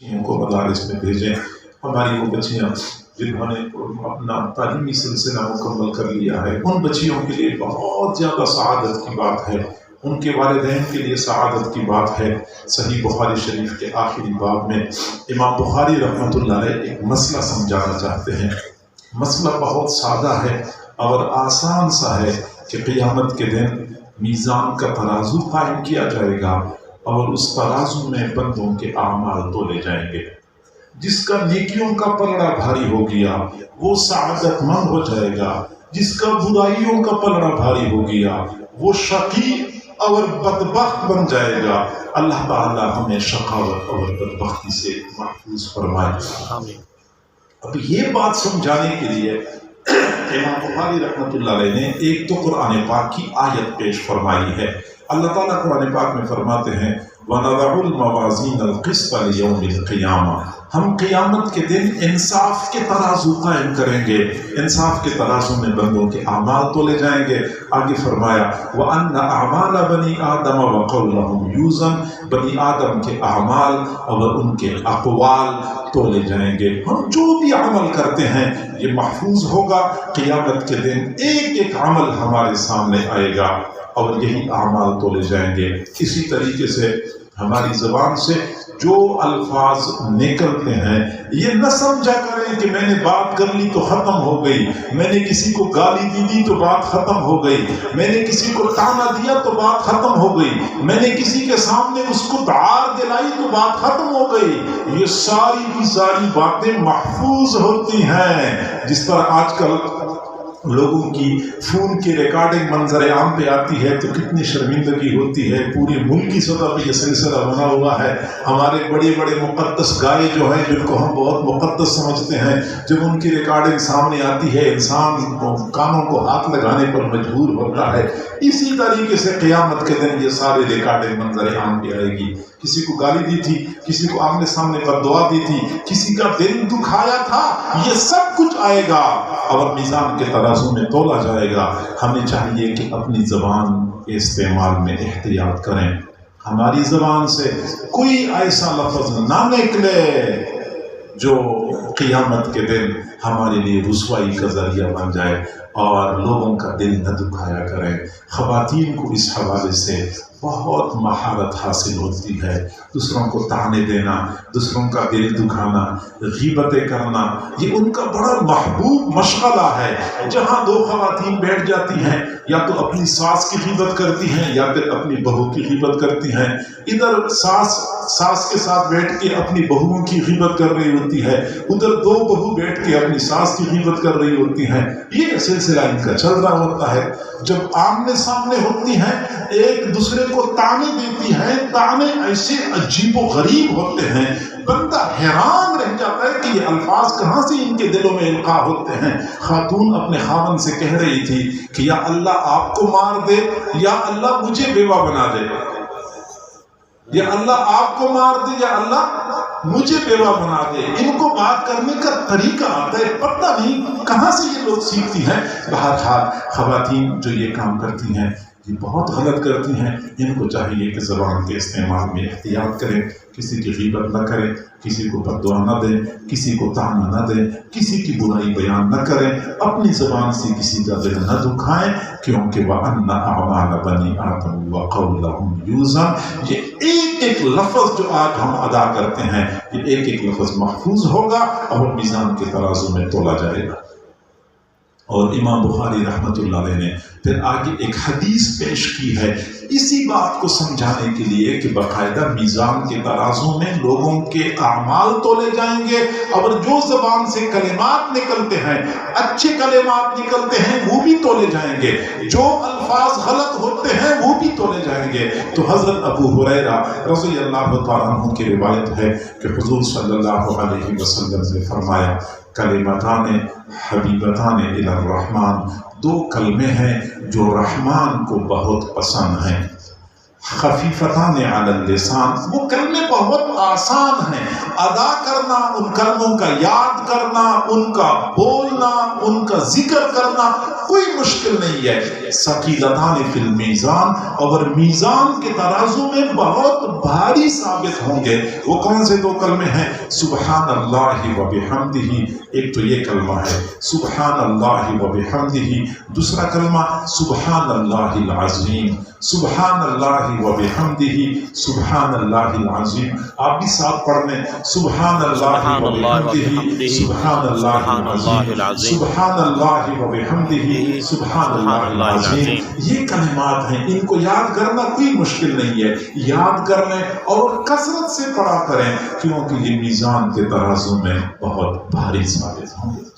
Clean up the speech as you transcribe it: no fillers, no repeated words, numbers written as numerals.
ان کو مدارس میں بھیجیں. ہماری وہ بچیاں جنہوں نے اپنا تعلیمی سلسلہ مکمل کر لیا ہے، ان بچیوں کے لیے بہت زیادہ سعادت کی بات ہے، ان کے والدین کے لیے سعادت کی بات ہے. صحیح بخاری شریف کے آخری باب میں امام بخاری رحمۃ اللہ علیہ ایک مسئلہ سمجھانا چاہتے ہیں. مسئلہ بہت سادہ ہے اور آسان سا ہے کہ قیامت کے دن میزان کا ترازو قائم کیا جائے گا اور اس ترازو میں بندوں کے اعمال تولے جائیں گے. جس کا نیکیوں کا پلڑا بھاری ہو گیا وہ سعادت مند ہو جائے گا، جس کا برائیوں کا پلڑا بھاری ہو گیا وہ شقی اور بدبخت بن جائے گا. اللہ تعالی ہمیں شقاوت اور بدبختی سے محفوظ فرمائے. اب یہ بات سمجھانے کے لیے امام بخاری رحمۃ اللہ علیہ نے ایک تو قرآن پاک کی آیت پیش فرمائی ہے. اللہ تعالیٰ قرآن پاک میں فرماتے ہیں وَنَضَعُ الْمَوَازِينَ الْقِسْطَ لِيَوْمِ الْقِيَامَةِ، ہم قیامت کے دن انصاف کے ترازو قائم کریں گے. انصاف کے ترازو میں بندوں کے اعمال تولے جائیں گے. آگے فرمایا وَأَنَّ أَعْمَالَ بَنِي آدَمَ وَقَوْلَهُمْ يُوزَنُ، بنی آدم کے اعمال اور ان کے اقوال تولے جائیں گے. ہم جو بھی عمل کرتے ہیں یہ محفوظ ہوگا. قیامت کے دن ایک ایک عمل ہمارے سامنے آئے گا اور یہی اعمال تولے جائیں گے. اسی طریقے سے ہماری زبان سے جو الفاظ نکلتے ہیں یہ نہ سمجھا کریں کہ میں نے بات کر لی تو ختم ہو گئی، میں نے کسی کو گالی دی تو بات ختم ہو گئی، میں نے کسی کو تانا دیا تو بات ختم ہو گئی، میں نے کسی کے سامنے اس کو دعار دلائی تو بات ختم ہو گئی. یہ ساری کی ساری باتیں محفوظ ہوتی ہیں. جس طرح آج کل لوگوں کی فون کی ریکارڈنگ منظر عام پہ آتی ہے تو کتنی شرمندگی ہوتی ہے. پوری ملکی سطح پہ یہ سلسلہ بنا ہوا ہے. ہمارے بڑے بڑے مقدس گائے جو ہیں جن کو ہم بہت مقدس سمجھتے ہیں، جب ان کی ریکارڈنگ سامنے آتی ہے انسان کانوں کو ہاتھ لگانے پر مجبور ہوتا ہے. اسی طریقے سے قیامت کے دن یہ سارے ریکارڈنگ منظر عام پہ آئے گی. کسی کو گالی دی تھی، کسی کو آمنے سامنے پر دعا دی تھی، کسی کا دل دکھایا تھا، یہ سب کچھ آئے گا اور میزان کے ترازو میں تولا جائے گا. ہمیں چاہیے کہ اپنی زبان کے استعمال میں احتیاط کریں. ہماری زبان سے کوئی ایسا لفظ نہ نکلے جو قیامت کے دن ہمارے لیے رسوائی کا ذریعہ بن جائے اور لوگوں کا دل نہ دکھایا کریں. خواتین کو اس حوالے سے بہت مہارت حاصل ہوتی ہے. دوسروں کو طعنے دینا، دوسروں کا دل دکھانا، غیبتیں کرنا، یہ ان کا بڑا محبوب مشغلہ ہے. جہاں دو خواتین بیٹھ جاتی ہیں یا تو اپنی ساس کی غیبت کرتی ہیں یا پھر اپنی بہو کی غیبت کرتی ہیں. ادھر ساس کے ساتھ بیٹھ کے اپنی بہوؤں کی غیبت کر رہی ہوتی ہے، ادھر دو بہو بیٹھ کے اپنی ساس کی غیبت کر رہی ہوتی ہیں. یہ سلسلہ ان کا چل رہا ہوتا ہے. جب آمنے سامنے ہوتی ہیں ایک دوسرے کو طعنے دیتی ہیں. طعنے ایسے عجیب و غریب ہوتے ہیں، بندہ حیران رہ جاتا ہے کہ یہ الفاظ کہاں سے ان کے دلوں میں القاء ہوتے ہیں. خاتون اپنے خاوند سے کہہ رہی تھی کہ یا اللہ آپ کو مار دے یا اللہ مجھے بیوہ بنا دے، یا اللہ آپ کو مار دے یا اللہ مجھے بیوہ بنا دے. ان کو بات کرنے کا طریقہ آتا ہے، پتہ نہیں کہاں سے یہ لوگ سیکھتی ہیں. بہرحال خواتین جو یہ کام کرتی ہیں یہ بہت غلط کرتی ہیں. ان کو چاہیے کہ زبان کے استعمال میں احتیاط کریں، کسی کی غیبت نہ کریں، کسی کو بددعا نہ دیں، کسی کو طعنہ نہ دیں، کسی کی برائی بیان نہ کریں، اپنی زبان سے کسی کا دل نہ دکھائیں، کیونکہ وَأَنَّ أَعْمَالَ بَنِي آدَمَ وَقَوْلَهُمْ يُوزَنُ. یہ ایک ایک لفظ جو آج ہم ادا کرتے ہیں یہ ایک ایک لفظ محفوظ ہوگا اور میزان کے ترازو میں تولا جائے گا. اور امام بخاری رحمۃ اللہ علیہ نے پھر آگے ایک حدیث پیش کی ہے اسی بات کو سمجھانے کے لیے کہ باقاعدہ میزان کے ترازو میں لوگوں کے اعمال تولے جائیں گے اور جو زبان سے کلمات نکلتے ہیں، اچھے کلمات نکلتے ہیں وہ بھی تولے جائیں گے، جو الفاظ غلط ہوتے ہیں وہ بھی تولے جائیں گے. تو حضرت ابو ہریرہ رضی اللہ تعالیٰ عنہ کی روایت ہے کہ حضور صلی اللہ علیہ وسلم نے فرمایا کلمتان حبیبتان الی الرحمن، دو کلمے ہیں جو رحمان کو بہت پسند ہیں. خفیفتان علی اللسان، وہ کلمے بہت آسان ہیں ادا کرنا، ان کلموں کا یاد کرنا، ان کا بولنا، ان کا ذکر کرنا کوئی مشکل نہیں ہے۔ ثقیلتان فی المیزان، اور میزان کے ترازو میں بہت بھاری ثابت ہوں گے۔ وہ کون سے دو کلمے ہیں؟ سبحان اللہ و بحمدہ، ایک تو یہ کلمہ ہے سبحان اللہ و بحمدہ، دوسرا کلمہ سبحان اللہ العظیم، سبحان اللہ و بحمدہ، سبحان اللہ العظیم۔ آپ بھی ساتھ پڑھ لیں، سبحان اللہ و بحمدہ، سبحان اللہ العظیم، سبحان اللہ و بحمدہ، سبحان اللہ العظیم۔ یہ کلمات ہیں، ان کو یاد کرنا کوئی مشکل نہیں ہے، یاد کر لیں اور کثرت سے پڑھا کریں، کیونکہ یہ میزان کے ترازو میں بہت بھاری ثابت ہوں گے۔